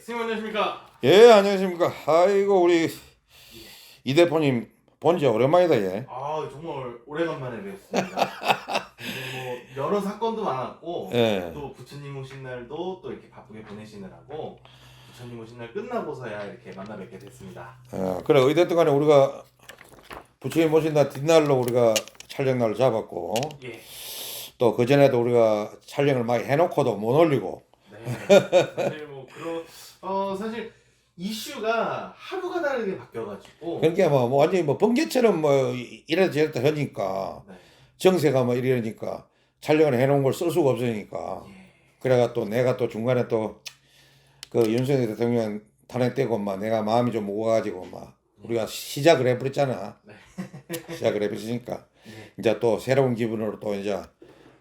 선생님 안녕하십니까? 예, 안녕하십니까. 아이고, 우리 예. 이 대표님 본지 오랜만이다, 예. 정말 오래간만에 뵙습니다. 요즘 뭐 여러 사건도 많았고 예. 또 부처님 오신 날도 또 이렇게 바쁘게 보내시느라고 부처님 오신 날 끝나고서야 이렇게 만나 뵙게 됐습니다. 그래, 어쨌든 간에 우리가 부처님 모신다 뒷날로 우리가 촬영날을 잡았고, 예. 또 그전에도 우리가 촬영을 많이 해놓고도 못 올리고, 네. 사실 뭐 그런 사실 이슈가 하루가 다르게 바뀌어가지고 그러니까 뭐 완전히 뭐 번개처럼 뭐 이래도 저래도 하니까, 네. 정세가 뭐 이러니까 촬영을 해놓은 걸 쓸 수가 없으니까. 예. 그래가 또 내가 또 중간에 또 그 윤석열 대통령 탄핵되고 막 내가 마음이 좀 무거워가지고 막 우리가 시작을 해버렸잖아. 네. 시작을 해버리니까 네. 이제 또 새로운 기분으로 또 이제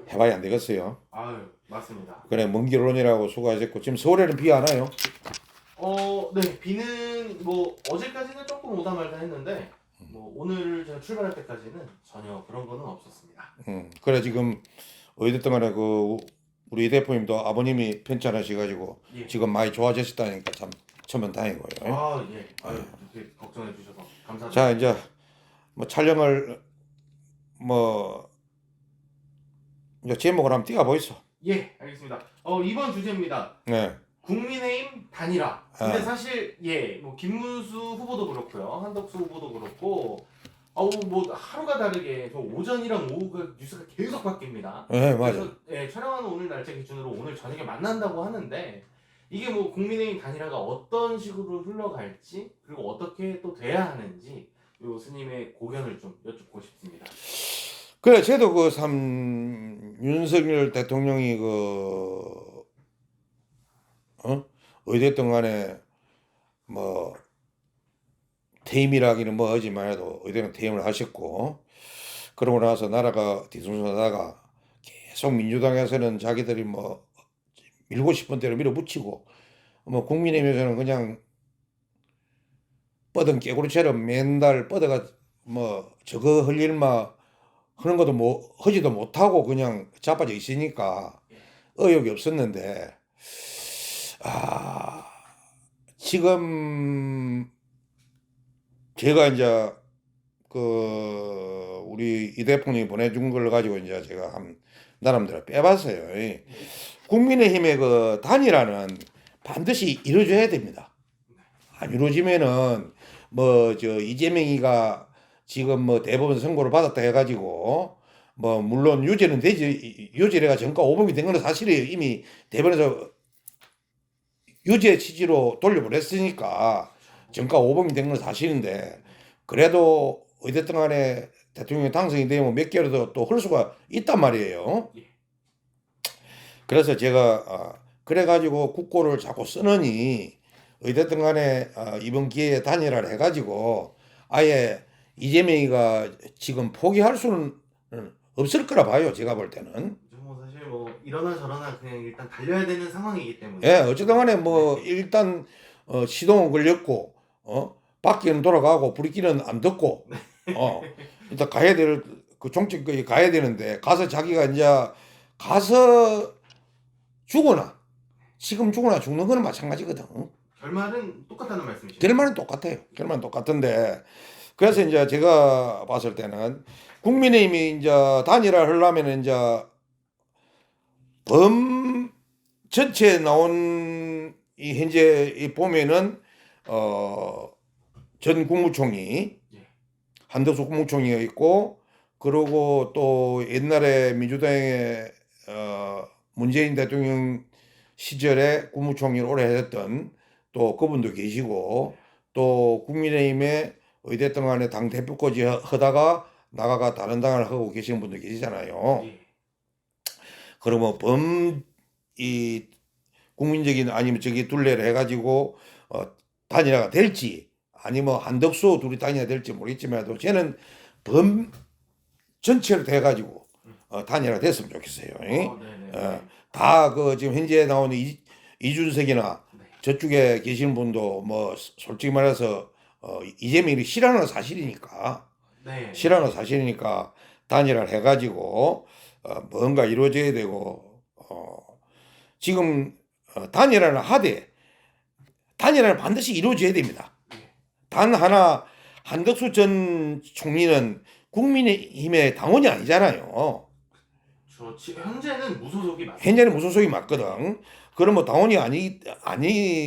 해봐야 안 되겠어요. 아유 맞습니다. 그래, 먼 길 오느라고 수고하셨고 지금 서울에는 비 안 와요? 네, 비는 뭐 어제까지는 조금 오다 말다 했는데 뭐 오늘 제가 출발할 때까지는 전혀 그런 거는 없었습니다. 그래 지금 어디든 간에 그 우리 이 대표님도 아버님이 편찮으셔가지고 예. 지금 많이 좋아지셨다니까 참 천만 다행이고요. 예. 이렇게 걱정해 주셔서 감사드립니다. 자 이제 뭐 촬영을 뭐 이제 제목을 한번 띄워보이소. 예, 알겠습니다. 이번 주제입니다. 네. 국민의힘 단일화. 근데 아. 사실 뭐 김문수 후보도 그렇고요, 한덕수 후보도 그렇고, 뭐 하루가 다르게 저 오전이랑 오후가 뉴스가 계속 바뀝니다. 네, 맞아. 그래서 촬영하는 오늘 날짜 기준으로 오늘 저녁에 만난다고 하는데 이게 뭐 국민의힘 단일화가 어떤 식으로 흘러갈지 그리고 어떻게 또 돼야 하는지 요 스님의 고견을 좀 여쭙고 싶습니다. 그래, 저도 그 윤석열 대통령이 어쨌든 간에 뭐 퇴임이라기는 뭐 하지만 해도 어쨌든 퇴임을 하셨고, 그러고 나서 나라가 뒤숭숭하다가 계속 민주당에서는 자기들이 뭐 밀고 싶은 대로 밀어붙이고, 뭐 국민의힘에서는 그냥 뻗은 깨구리처럼 맨날 뻗어가 뭐 저거 할 일만 하는 것도 뭐 하지도 못하고 그냥 자빠져 있으니까 의욕이 없었는데, 지금 제가 이제 그 우리 이 대표님이 보내준 걸 가지고 이제 제가 한 나름대로 빼봤어요. 국민의힘의 그 단일화는 반드시 이루어져야 됩니다. 안 이루어지면은 뭐 저 이재명이가 지금 뭐 대법원 선고를 받았다 해가지고 뭐 물론 유죄는 되지, 유죄가 전과 오범이 된 건 사실이에요. 이미 대법원에서 유죄 취지로 돌려보냈으니까 전과 오범이 된 건 사실인데, 그래도 어쨌든 간에 대통령이 당선이 되면 몇 개월도 또 할 수가 있단 말이에요. 그래서 제가 그래가지고 국고를 자꾸 쓰느니 어쨌든 간에 이번 기회에 단일화를 해가지고 아예 이재명이가 지금 포기할 수는 없을 거라 봐요. 제가 볼 때는. 뭐 사실 뭐 이러나 저러나 그냥 일단 달려야 되는 상황이기 때문에. 예, 어쨌든 간에 뭐 일단 시동은 걸렸고 바퀴는 돌아가고 불길은 안 듣고 일단 가야 될 그 종점까지 가야 되는데, 가서 자기가 이제 가서 죽거나 지금 죽거나 죽는 거는 마찬가지거든. 결말은 똑같다는 말씀이시죠? 결말은 똑같아요. 결말은 똑같은데, 그래서 이제 제가 봤을 때는 국민의힘이 이제 단일화를 하려면 이제 범 전체에 나온 이 현재 이 보면은 전 국무총리 한덕수 국무총리가 있고, 그리고 또 옛날에 민주당의 문재인 대통령 시절에 국무총리를 오래 했던 또 그분도 계시고, 또 국민의힘에 어쨌든 간에 당대표까지 하다가 나가가 다른 당을 하고 계시는 분도 계시잖아요. 그러면 이 국민적인 아니면 저기 둘레를 해가지고 단일화가 될지, 아니면 한덕수 둘이 단일화 될지 모르겠지만 저는 범 전체로 돼가지고 단일화가 됐으면 좋겠어요. 다 그 지금 현재 나오는 이준석이나 저쪽에 계시는 분도 뭐 솔직히 말해서 이재명이 싫어하는 건 사실이니까, 싫어하는 건 사실이니까 단일화를 해가지고 뭔가 이루어져야 되고, 지금 단일화를 하되 단일화는 반드시 이루어져야 됩니다. 단 하나 한덕수 전 총리는 국민의힘의 당원이 아니잖아요. 현재는 무소속이 맞습니다. 현재는 무소속이 맞거든. 그럼 뭐 당원이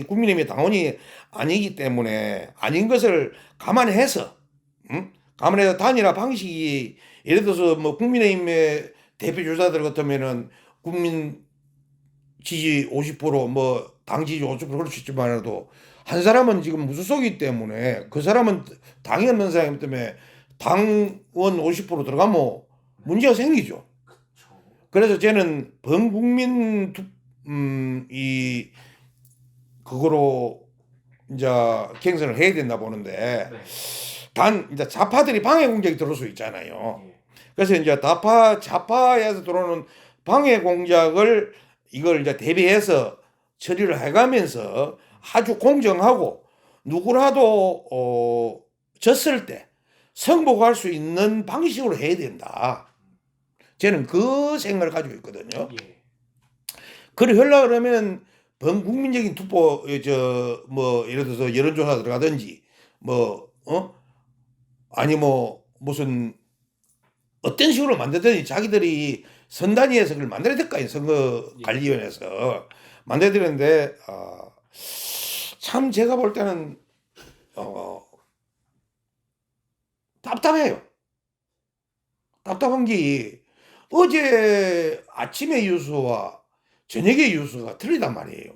국민의힘의 당원이 아니기 때문에 아닌 것을 감안해서, 감안해서 단일화 방식이 예를 들어서 뭐 국민의힘의 대표 주자들 같으면은 국민 지지 50%뭐 당 지지 50% 그럴 수 있지만도 한 사람은 지금 무소속이기 때문에 그 사람은 당이 없는 사람 때문에 당원 50% 들어가면 문제가 생기죠. 그쵸. 그래서 저는 범국민 그거로 이제 경선을 해야 된다 보는데 네. 단 이제 좌파들이 방해 공작이 들어올 수 있잖아요. 예. 그래서 이제 좌파에서 들어오는 방해 공작을 이걸 이제 대비해서 처리를 해가면서 아주 공정하고 누구라도 졌을 때 승복할 수 있는 방식으로 해야 된다. 저는 그 생각을 가지고 있거든요. 예. 그래 하려고 그러면 범국민적인 투표 뭐 예를 들어서 여론조사 들어가든지 아니 뭐 무슨 어떤 식으로 만들든지 자기들이 선단위에서 그걸 만들어야 될 거 아니에요. 선거관리위원회에서 만들어야 되는데 참 제가 볼 때는 답답해요. 답답한 게 어제 아침의 뉴스와 저녁의 뉴스가 틀리단 말이에요.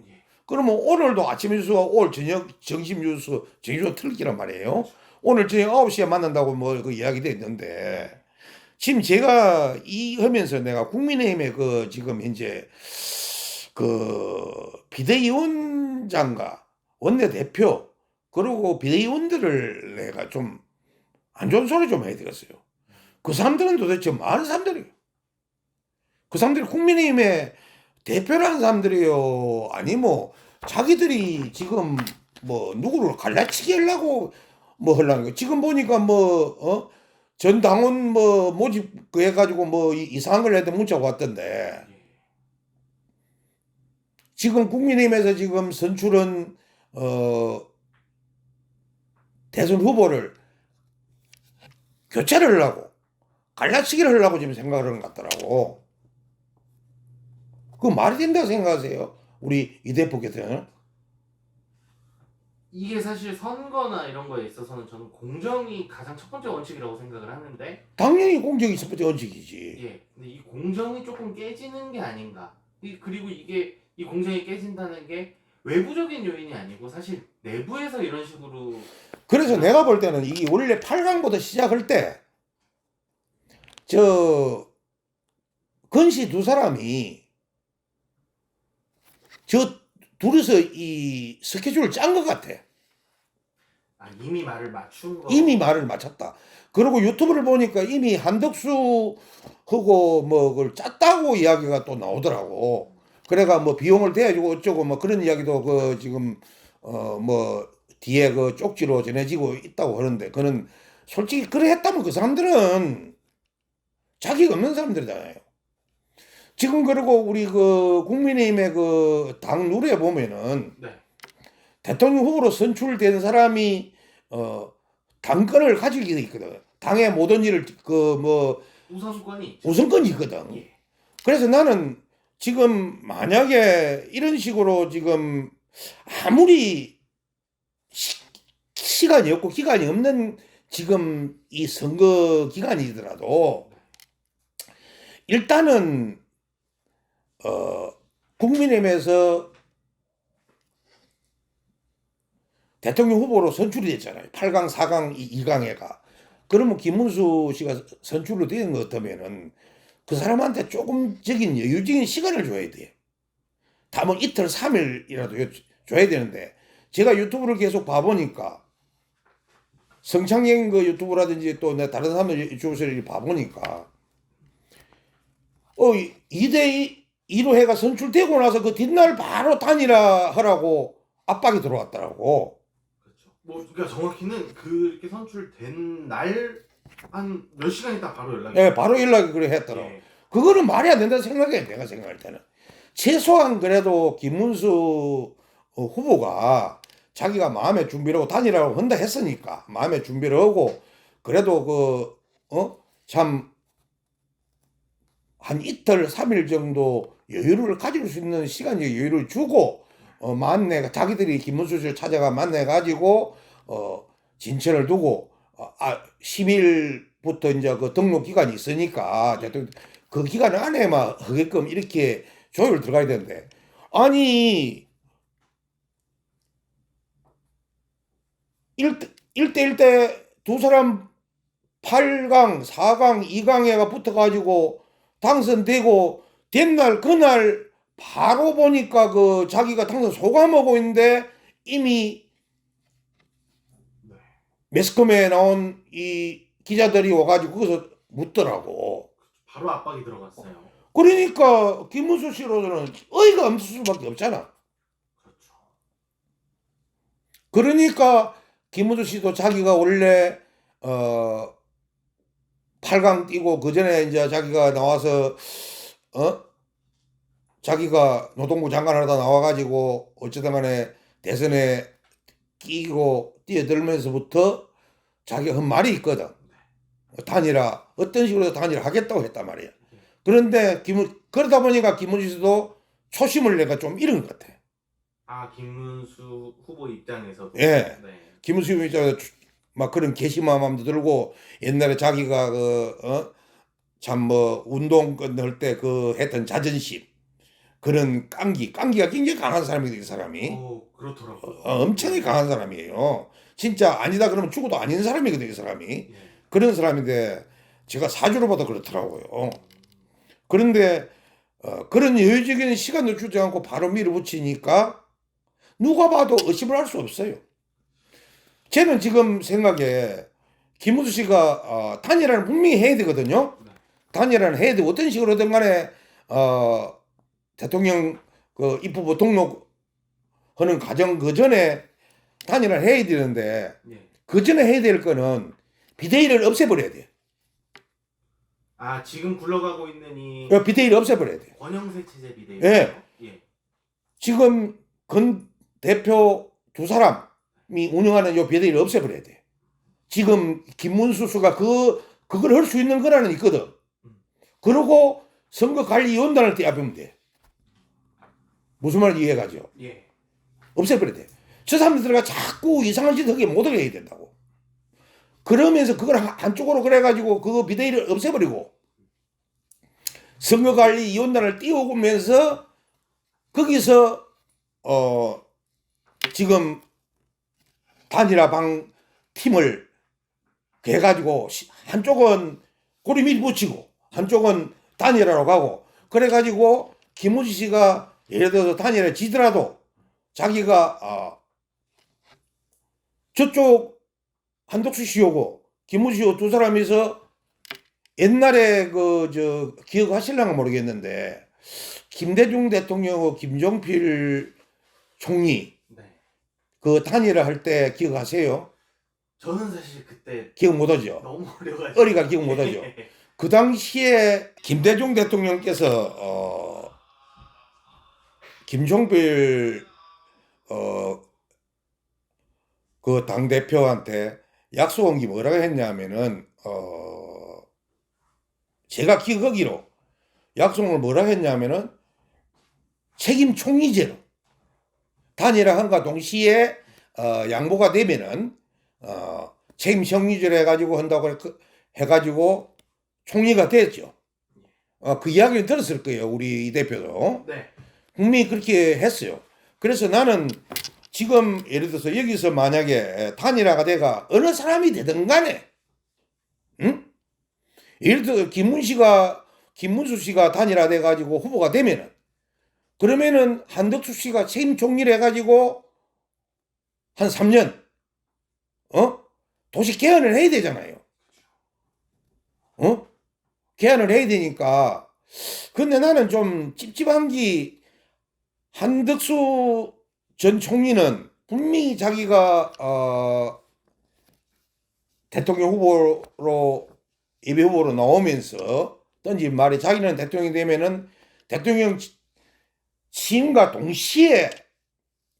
그러면 오늘도 아침 뉴스와 오늘 저녁 점심 뉴스 틀리란 말이에요. 오늘 저녁 9시에 만난다고 뭐 그 이야기도 했는데 지금 제가 하면서 내가 국민의힘의 그 지금 현재 그 비대위원장과 원내대표 그리고 비대위원들을 내가 좀 안 좋은 소리 좀 해야 되겠어요. 그 사람들은 도대체 뭐 하는 사람들이에요? 그 사람들이 국민의힘의 대표라는 사람들이에요? 아니 뭐 자기들이 지금 뭐 누구를 갈라치기 하려고 뭐 하려는 거 지금 보니까 전 당원 뭐 모집 그 해가지고 뭐 이상한 걸 해도 문자가 왔던데 지금 국민의힘에서 지금 선출은 대선 후보를 교체를 하려고 갈라치기를 하려고 지금 생각을 하는 것 같더라고. 그거 말이 된다고 생각하세요? 우리 이 대표께서는? 이게 사실 선거나 이런 거에 있어서는 저는 공정이 가장 첫 번째 원칙이라고 생각을 하는데 당연히 공정이 첫 번째 원칙이지. 예, 근데 이 공정이 조금 깨지는 게 아닌가. 그리고 이게 이 공정이 깨진다는 게 외부적인 요인이 아니고 사실 내부에서 이런 식으로 그래서 내가 볼 때는 이게 원래 8강부터 시작할 때 건씨 두 사람이 둘이서 이 스케줄을 짠 것 같아. 이미 말을 맞춘 거. 이미 말을 맞췄다. 그리고 유튜브를 보니까 이미 한덕수하고 뭐 그걸 짰다고 이야기가 또 나오더라고. 그래가 뭐 비용을 대주고 어쩌고 뭐 그런 이야기도 그 지금 뭐 뒤에 그 쪽지로 전해지고 있다고 하는데 그는 솔직히 그래 했다면 그 사람들은 자기가 없는 사람들이잖아요. 지금 그리고 우리 그 국민의힘의 그 당 룰에 보면은 네. 대통령 후보로 선출된 사람이 당권을 가지게 돼 있거든. 당의 모든 일을 우선권이 있죠. 우선권이 있거든. 예. 그래서 나는 지금 만약에 이런 식으로 지금 아무리 시간이 없고 기간이 없는 지금 이 선거 기간이더라도 일단은 국민의힘에서 대통령 후보로 선출이 됐잖아요. 8강, 4강, 2강에가. 그러면 김문수 씨가 선출로 된 것 같으면은 그 사람한테 조금적인 여유적인 시간을 줘야 돼. 다뭐 이틀, 3일이라도 줘야 되는데 제가 유튜브를 계속 봐보니까 성창경 그 유튜브라든지 또 내 다른 사람들 유튜브를 봐보니까 2대2로 해가 선출되고 나서 그 뒷날 바로 단일화 하라고 압박이 들어왔더라고. 그렇죠. 뭐 그러니까 정확히는 그렇게 선출된 날 한 몇 시간 있다 바로 연락이. 예, 바로 연락이 그래 했더라고. 예. 그거는 말이 안 된다고 생각해. 내가 생각할 때는 최소한 그래도 김문수 후보가 자기가 마음의 준비를 하고 단일화를 한다 했으니까 마음의 준비를 하고 그래도 참 한 이틀 3일 정도 여유를 가질 수 있는 시간이 여유를 주고 만내 자기들이 김문수 씨를 찾아가 만내 가지고 진천을 두고 10일부터 이제 그 등록 기간이 있으니까 그 기간 안에만 하게끔 이렇게 조율 들어가야 되는데 아니 1대1 때 두 사람 8강, 4강, 2강에가 붙어가지고 당선되고 된 날 그날 바로 보니까 그 자기가 당선 소감하고 있는데 이미 네. 매스컴에 나온 이 기자들이 와가지고 거기서 묻더라고. 바로 압박이 들어갔어요. 그러니까 김문수 씨로서는 어이가 없을 수밖에 없잖아. 그렇죠. 그러니까 김문수 씨도 자기가 원래 8강 뛰고 그 전에 이제 자기가 나와서 자기가 노동부 장관 하다 나와가지고 어쨌든 간에 대선에 끼고 뛰어들면서부터 자기가 한 말이 있거든. 단일화 어떤 식으로 단일화 하겠다고 했단 말이야. 그런데 그러다 보니까 김문수 씨도 초심을 내가 좀 잃은 것 같아. 김문수 후보 입장에서도. 예. 네. 김문수 입장에서 막 그런 개심함도 들고 옛날에 자기가 참 뭐 운동 끝날 때 그 했던 자존심 그런 깡기가 굉장히 강한 사람이거든 이 사람이. 그렇더라고요. 엄청나게 강한 사람이에요. 진짜 아니다 그러면 죽어도 아닌 사람이거든 이 사람이. 예. 그런 사람인데 제가 사주로 봐도 그렇더라고요. 그런데 그런 여유적인 시간도 주지 않고 바로 밀어붙이니까 누가 봐도 의심을 할 수 없어요. 저는 지금 생각에 김문수 씨가 단일화를 분명히 해야 되거든요. 네. 단일화는 해야 되고 어떤 식으로든 간에 대통령 그 입후보 등록하는 과정 그 전에 단일화를 해야 되는데 예. 그 전에 해야 될 거는 비대위를 없애버려야 돼. 지금 굴러가고 있는 이 비대위를 없애버려야 돼. 권영세 체제 비대위. 예. 예. 지금 건 대표 두 사람이 운영하는 요 비대위를 없애버려야 돼. 지금 김문수 씨가 그걸 할 수 있는 거라는 있거든. 그러고 선거관리위원단을 떼어보면 돼. 무슨 말인지 이해가죠? 예. 없애버려야 돼. 저 사람들가 자꾸 이상한 짓 하게 못 하게 해야 된다고. 그러면서 그걸 한쪽으로 그래가지고 그 비대위를 없애버리고 선거관리위원단을 띄우면서 거기서 지금 단일화 방 팀을 해가지고 한쪽은 고리 밀붙이고 한쪽은 단일화로 가고 그래가지고 김문수 씨가 예를 들어서 단일화 지더라도 자기가 저쪽 한덕수 씨하고 김문수 씨하고 두 사람이서 옛날에 기억하실랑가 모르겠는데 김대중 대통령하고 김종필 총리 네. 그 단일화 할 때 기억하세요? 저는 사실 그때 기억 못하죠. 너무 어려가지고 어리가 기억 못하죠. 그 당시에 김대중 대통령께서 김종필 그 당 대표한테 약속한 게 뭐라고 했냐면은 제가 기억하기로 약속을 뭐라고 했냐면은 책임 총리제로 단일화 한과 동시에 양보가 되면은 책임 총리제로 해가지고 한다고 해가지고 총리가 됐죠. 그 이야기를 들었을 거예요. 우리 이 대표도. 네. 분명히 그렇게 했어요. 그래서 나는 지금 예를 들어서 여기서 만약에 단일화가 돼가 어느 사람이 되든 간에 응? 예를 들어 김문수 씨가 단일화 돼가지고 후보가 되면은 그러면은 한덕수 씨가 책임 총리를 해가지고 한 3년 도시 개헌을 해야 되잖아요. 개헌을 해야 되니까. 근데 나는 좀 찝찝한 게 한덕수 전 총리는 분명히 자기가 대통령 후보로 예비 후보로 나오면서 던진 말이 자기는 대통령이 되면은 대통령 취임과 동시에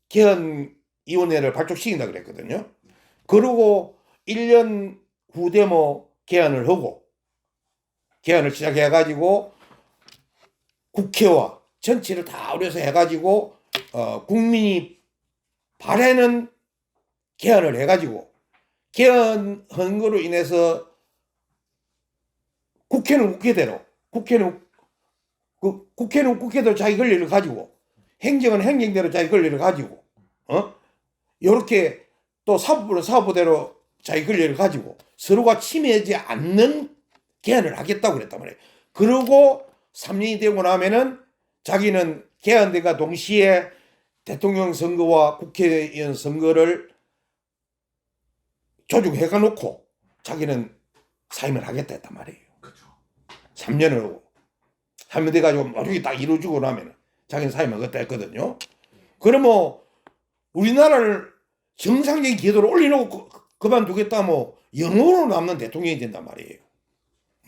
개헌 위원회를 발족시킨다 그랬거든요. 그러고 1년 후되면 개헌을 하고 개헌을 시작해가지고 국회와 전체를 다 우려서 해가지고 국민이 바라는 개헌을 해가지고 개헌한 거로 인해서 국회는 국회대로 국회는 국회대로 자기 권리를 가지고 행정은 행정대로 자기 권리를 가지고 요렇게 또 사법부는 사법부대로 자기 권리를 가지고 서로가 침해하지 않는 개헌을 하겠다고 그랬단 말이에요. 그러고 3년이 되고 나면은 자기는 개헌대가 동시에 대통령 선거와 국회의원 선거를 조직해가 놓고 자기는 사임을 하겠다 했단 말이에요. 그렇죠. 3년을 하고 3년 돼가지고 모두 딱 이루어지고 나면 자기는 사임을 하겠다 했거든요. 그러면 우리나라를 정상적인 궤도로 올려놓고 그만두겠다 뭐 영원으로 남는 대통령이 된단 말이에요.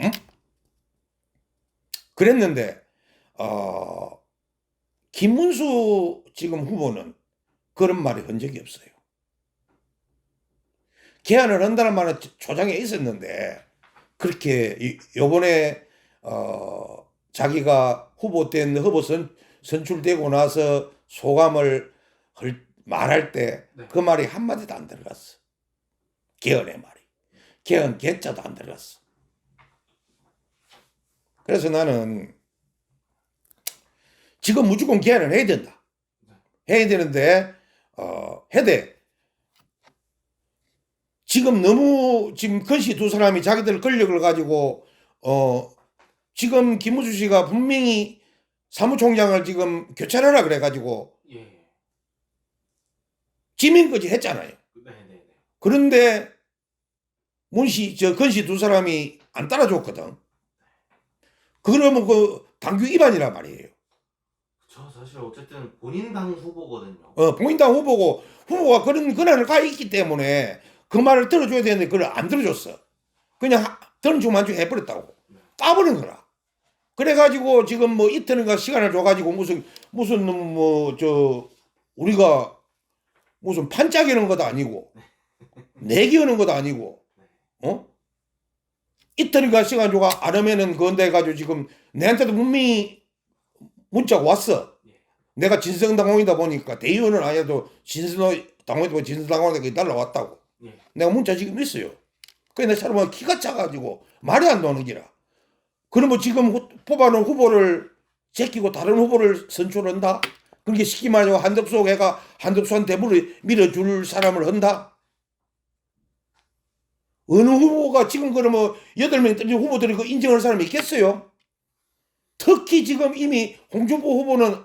응? 그랬는데 김문수 지금 후보는 그런 말이 한 적이 없어요. 개헌을 한다는 말은 초장에 있었는데 그렇게 요번에 자기가 후보 선출되고 나서 소감을 말할 때 그 말이 한마디도 안 들어갔어. 개헌의 말이. 개헌 개자도 안 들어갔어. 그래서 나는 지금 무조건 개헌을 해야 된다. 해야 되는데 해야 돼. 지금 너무 건씨 두 사람이 자기들 권력을 가지고 지금 김문수 씨가 분명히 사무총장을 지금 교체하라 그래가지고 지명까지 했잖아요. 그런데 건씨 두 사람이 안 따라줬거든. 그러면 그 당규 위반이란 말이에요. 저 사실 어쨌든 본인 당 후보거든요. 본인 당 후보고 후보가 그런 권한을 가 있기 때문에 그 말을 들어줘야 되는데 그걸 안 들어줬어. 그냥 들어주면 해버렸다고. 까버린 거라. 그래가지고 지금 뭐 이틀인가 시간을 줘가지고 무슨 우리가 무슨 판짜기는 것도 아니고 내기하는 것도 아니고 이틀인가 시간 줘가 안 하면은 그건데 해가지고 지금 내한테도 분명히 문자가 왔어. 내가 진성당원이다 보니까 대의원은 아니어도 진성당원이 날라왔다고. 내가 문자 지금 있어요. 그래 내 사람은 키가 차가지고 말이 안 나오는 기라. 그러면 지금 뽑아놓은 후보를 제끼고 다른 후보를 선출한다? 그렇게 쉽게 말하면 한덕수 애가 한덕수한테 밀어줄 사람을 한다? 어느 후보가 지금 그러면 8명 떨어진 후보들이 그 인정할 사람이 있겠어요? 특히 지금 이미 홍준표 후보는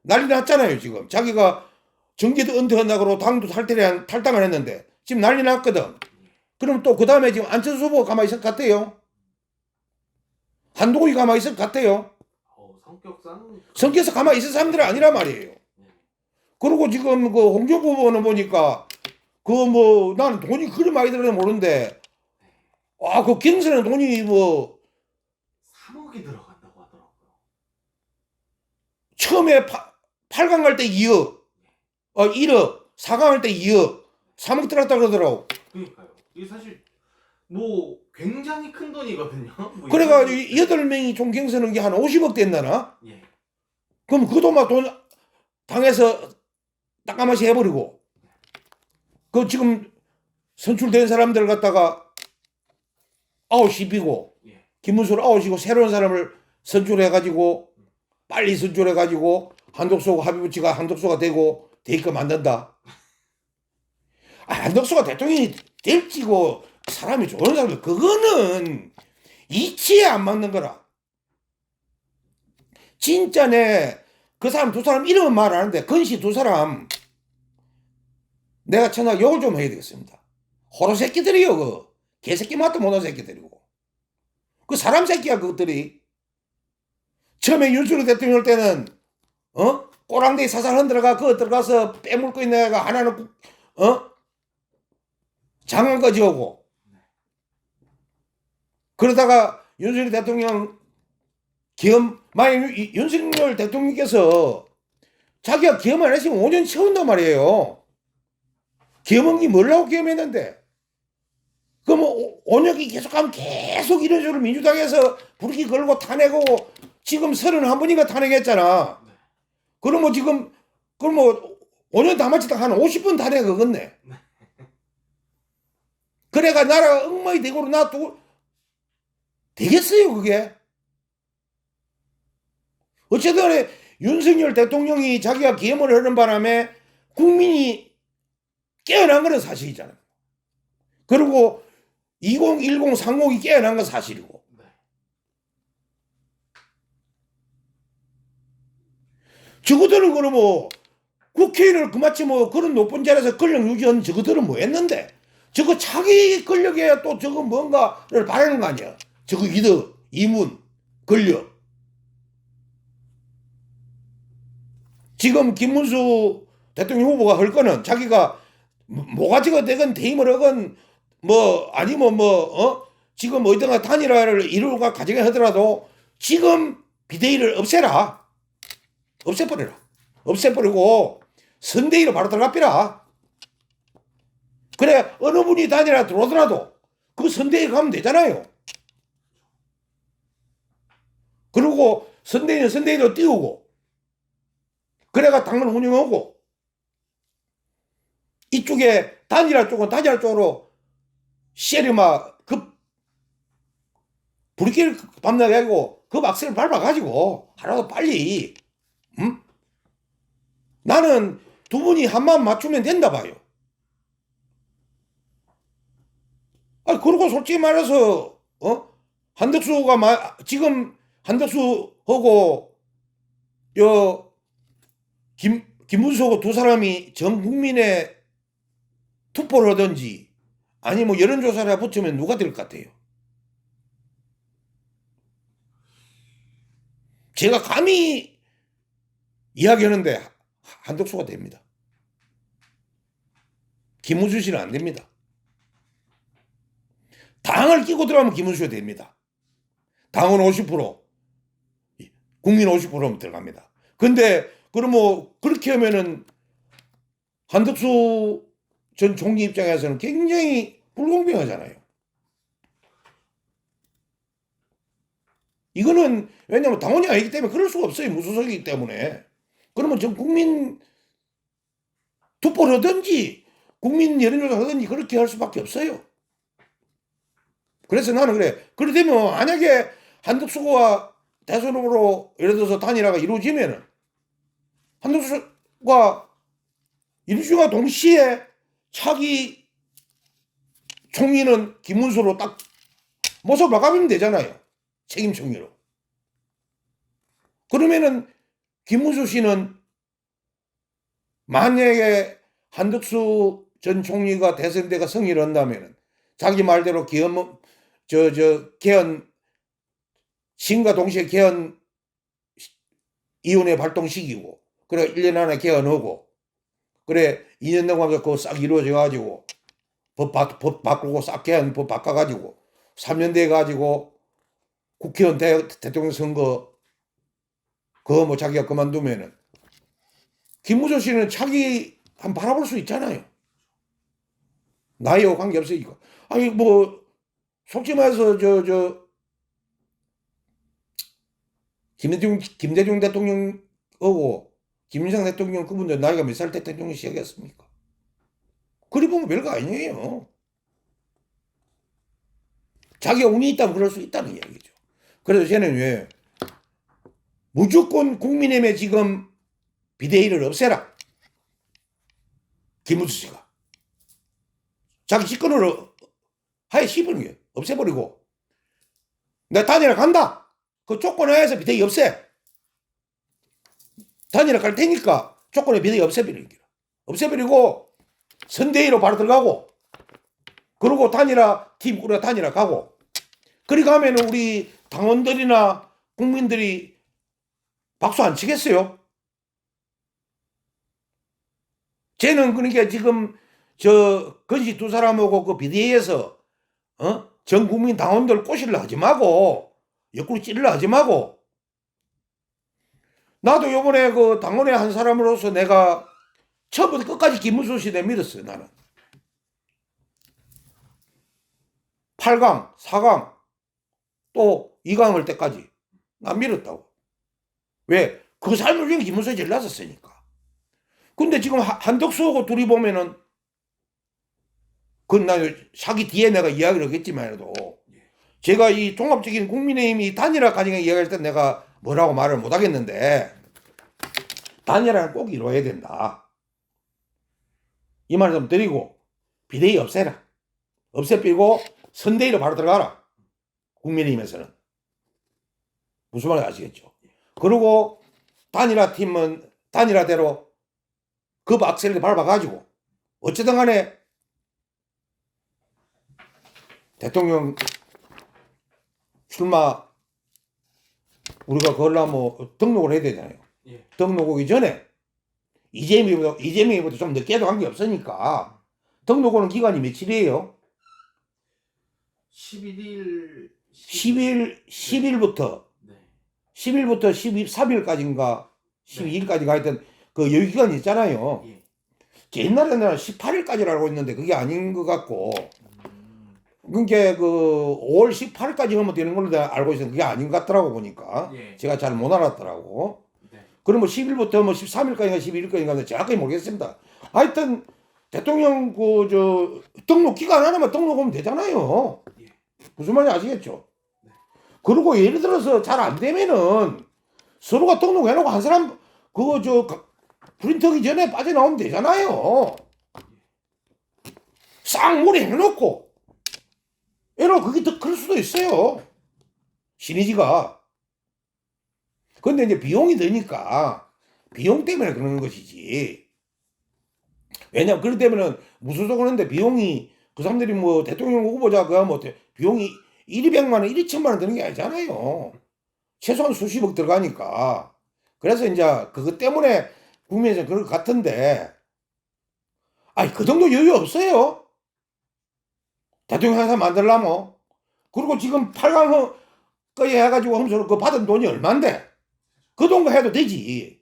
난리 났잖아요. 지금 자기가 정계도 은퇴한다고 당도 탈당을 했는데 지금 난리 났거든. 그럼 또 그 다음에 지금 안철수 후보가 가만히 있을 것 같아요? 한동훈이 가만히 있을 것 같아요? 성격상 가만히 있을 사람들은 아니란 말이에요. 그리고 지금 그 홍준표 후보는 보니까 나는 돈이 그리 많이 들어는 모르는데 그 경선에 돈이 3억이 들어간다고 하더라고요. 처음에 8강 갈 때 2억 1억 4강 할 때 2억 3억 들어갔다 그러더라고. 그러니까요. 이게 사실 굉장히 큰 돈이거든요. 그래가지고 8명이 총 경선한 게 한 50억 됐나나? 그럼 그 돈만 돈 당에서 따까마시 해버리고 그 지금 선출된 사람들 갖다가 아웃시키고 김문수를 아웃시키고 새로운 사람을 선출해가지고 빨리 선출해가지고 한덕수하고 합의 붙이가 한덕수가 되고 대입금 만든다. 한덕수가 대통령이 될지고 사람이 좋은 사람들 그거는 이치에 안 맞는 거라. 진짜 그 사람 두 사람 이름은 말 안 하는데 건씨 두 사람 내가 천하 욕을 좀 해야 되겠습니다. 호로 새끼들이요. 그 개새끼 맛도 못한 새끼들이고 그 사람 새끼야 그것들이. 처음에 윤석열 대통령 할 때는 꼬랑대기 사살 흔들어가 그거 들어가서 빼물고 있는 애가 하나는 장관까지 오고 그러다가 윤석열 대통령 만약 윤석열 대통령께서 자기가 기업을 안 했으면 5년 채운단 말이에요. 계엄이 뭐라고 계엄했는데? 그럼 뭐 5년이 계속하면 계속 이런 식으로 민주당에서 부르기 걸고 탄핵하고 지금 31번인가 탄핵했잖아. 그럼 뭐 지금 그럼 뭐 5년 다 마치다 한 50번 탄핵하겠네. 그래가 나라가 엉망이 되고 놔두고 되겠어요 그게? 어쨌든 간에 윤석열 대통령이 자기가 계엄을 하는 바람에 국민이 깨어난 거는 사실이잖아요. 그리고 2010 상공이 깨어난 건 사실이고. 저거들은 그럼 뭐 국회의원을 그마치 뭐 그런 높은 자리에서 권력 유지한 저거들은 뭐 했는데 저거 자기 권력에 또 저거 뭔가를 바라는 거 아니야. 저거 이득, 이문, 권력. 지금 김문수 대통령 후보가 할 거는 자기가 뭐가지가 되건 퇴임을 하건 뭐 아니면 지금 어디든가 단일화를 이루가 가정에 하더라도 지금 비대위를 없애라. 없애버려라. 없애버리고 선대위로 바로 들어가삐라. 그래 어느 분이 단일화 들어오더라도 그 선대위 가면 되잖아요. 그리고 선대위는 선대위로 띄우고 그래가 당을 운영하고 이쪽에 단일화 쪽은 단일화 쪽으로 씨름아 그 불길을 밤나게 하고 그 막스를 밟아가지고 하라도 빨리 나는 두 분이 한마음 맞추면 된다 봐요. 아니 그리고 솔직히 말해서 한덕수가 지금 한덕수하고 김문수하고 두 사람이 전 국민의 투표를 하든지 아니 뭐 여론조사를 붙으면 누가 될 것 같아요? 제가 감히 이야기하는데 한덕수가 됩니다. 김문수 씨는 안 됩니다. 당을 끼고 들어가면 김문수가 됩니다. 당은 50%, 국민 50%면 들어갑니다. 근데 그럼 뭐 그렇게 하면은 한덕수 전 총리 입장에서는 굉장히 불공평하잖아요. 이거는 왜냐하면 당원이 아니기 때문에 그럴 수가 없어요. 무소속이기 때문에. 그러면 전 국민 투표를 하든지 국민 여론조사 하든지 그렇게 할 수밖에 없어요. 그래서 나는 그래. 그러되면 만약에 한덕수가 대선 후보로 예를 들어서 단일화가 이루어지면은 한덕수가 이루어지가 동시에 차기 총리는 김문수로 딱 모습 바꿔주면 되잖아요. 책임 총리로. 그러면은 김문수 씨는 만약에 한덕수 전 총리가 대선대가 승리를 한다면은 자기 말대로 개헌 신과 동시에 개헌 위원회 발동시키고 그래 1년 안에 개헌하고 그래 2년 넘어가면서 그거 싹 이루어져 가지고 법 바꾸고 싹 개헌 법 바꿔가지고 3년 돼 가지고 국회의원 대통령 선거 그거 뭐 자기가 그만두면은 김무조 씨는 차기 한 바라볼 수 있잖아요. 나이하고 관계없으니까. 아니 뭐 솔직히 말해서 김대중 대통령하고 김일성 대통령 그분들 나이가 몇 살 때 대통령 시작했습니까? 그리 보면 별거 아니에요. 자기가 운이 있다면 그럴 수 있다는 이야기죠. 그래서 저는 왜 무조건 국민의힘에 지금 비대위를 없애라. 김문수 씨가. 자기 직권으로 하에 씹으는 게 없애버리고 나 단일화 간다. 그 조건하에서 비대위 없애. 단일화 갈 테니까 조건에 비대위 없애버리는 거야. 없애버리고 선대위로 바로 들어가고 그리고 단일화 팀 꾸려 단일화 가고 그리 가면 우리 당원들이나 국민들이 박수 안 치겠어요? 쟤는 그러니까 지금 건시 두 사람하고 그 비대위에서 전 국민 당원들 꼬실라 하지 마고 옆구리 찔러 하지 마고 나도 요번에 그 당원의 한 사람으로서 내가 처음부터 끝까지 김문수 씨를 믿었어요. 나는 8강, 4강, 또 2강 할 때까지 난 밀었다고. 왜? 그 삶을 중에 김문수가 제일 낫았으니까. 근데 지금 한덕수하고 둘이 보면은, 그건 나 사기 뒤에 내가 이야기를 하겠지만도, 제가 이 종합적인 국민의힘이 단일화 가지고 이야기할 때 내가 뭐라고 말을 못 하겠는데, 단일화는 꼭 이루어야 된다. 이 말 좀 드리고, 비대위 없애라. 없애빼고 선대위로 바로 들어가라. 국민의힘에서는. 무슨 말인지 아시겠죠? 그리고 단일화 팀은 단일화대로 그 악셀을 밟아가지고 어쨌든 간에 대통령 출마 우리가 그걸로 뭐 등록을 해야 되잖아요. 예. 등록 오기 전에 이재명이보다 좀 늦게 해도 관계없으니까 등록 오는 기간이 며칠이에요? 10일부터 네. 10일부터 13일까지인가 12일까지가 하여튼 그 여유 기간이 있잖아요. 예. 옛날에는 18일까지라고 알고 있는데 그게 아닌 것 같고, 그러니까 그 5월 18일까지 하면 되는 걸로 내가 알고 있었는데 그게 아닌 것 같더라고 보니까. 예. 제가 잘 못 알았더라고. 네. 그럼 뭐 10일부터 뭐 13일까지인가 12일까지인가 정확하게 모르겠습니다. 하여튼 대통령 등록 기간 하나만 등록하면 되잖아요. 예. 무슨 말인지 아시겠죠? 네. 그리고 예를 들어서 잘 안 되면은 서로가 등록해놓고 한 사람 프린트하기 전에 빠져나오면 되잖아요. 쌍무리 해놓고 그게 더 클 수도 있어요. 신의지가. 근데 이제 비용이 드니까 비용 때문에 그러는 것이지. 왜냐면 그렇기 때문에 무소속 하는데 비용이 그 사람들이 뭐 대통령 후보자 그야 뭐 비용이 1, 200만 원, 1, 2천만 원 드는 게 아니잖아요. 최소한 수십억 들어가니까. 그래서 이제 그것 때문에 국민에서 그럴 것 같은데, 그 정도 여유 없어요. 대통령 회사 만들려면. 그리고 지금 8강 거에 해가지고 험소로 그 받은 돈이 얼만데 그 돈 해도 되지.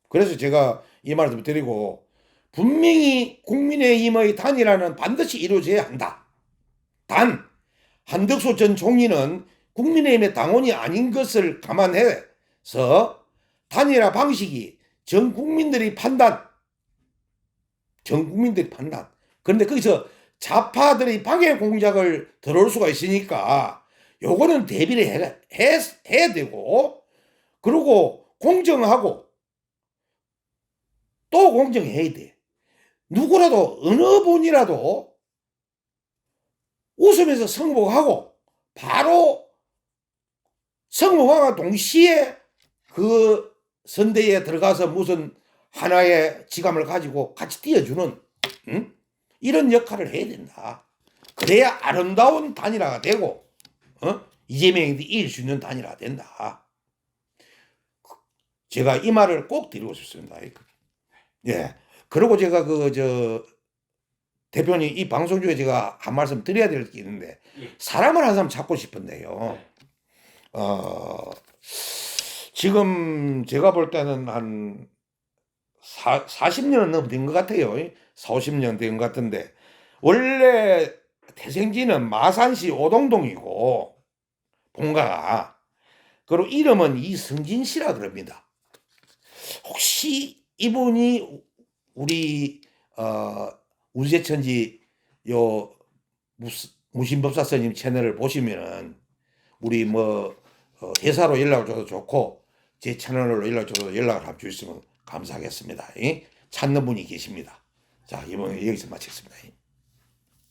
그래서 제가 이 말을 좀 드리고, 분명히 국민의힘의 단일화는 반드시 이루어져야 한다. 단 한덕수 전 총리는 국민의힘의 당원이 아닌 것을 감안해서 단일화 방식이 전 국민들이 판단. 그런데 거기서 좌파들의 방해 공작을 들어올 수가 있으니까 요거는 대비를 해야 되고, 그리고 공정하고 또 공정해야 돼. 누구라도 어느 분이라도 웃으면서 성공하고 바로 성공과 동시에 그 선대에 들어가서 무슨 하나의 지감을 가지고 같이 띄워주는 이런 역할을 해야 된다. 그래야 아름다운 단일화가 되고 이재명이 이길 수 있는 단일화가 된다. 제가 이 말을 꼭 드리고 싶습니다. 예. 그리고 제가 대표님 이 방송 중에 제가 한 말씀 드려야 될 게 있는데, 사람을 한 사람 찾고 싶은데요. 지금 제가 볼 때는 한 40년은 넘은 것 같아요. 40년 된 것 같은데, 원래 태생지는 마산시 오동동이고 본가가, 그리고 이름은 이승진 씨라 그럽니다. 혹시 이분이 우리 우주제천지 무신법사 스님 채널을 보시면은 우리 회사로 연락을 줘도 좋고 제 채널로 연락 줘도 연락을 한번 주시면 감사하겠습니다. 찾는 분이 계십니다. 자, 이번에 여기서 마치겠습니다.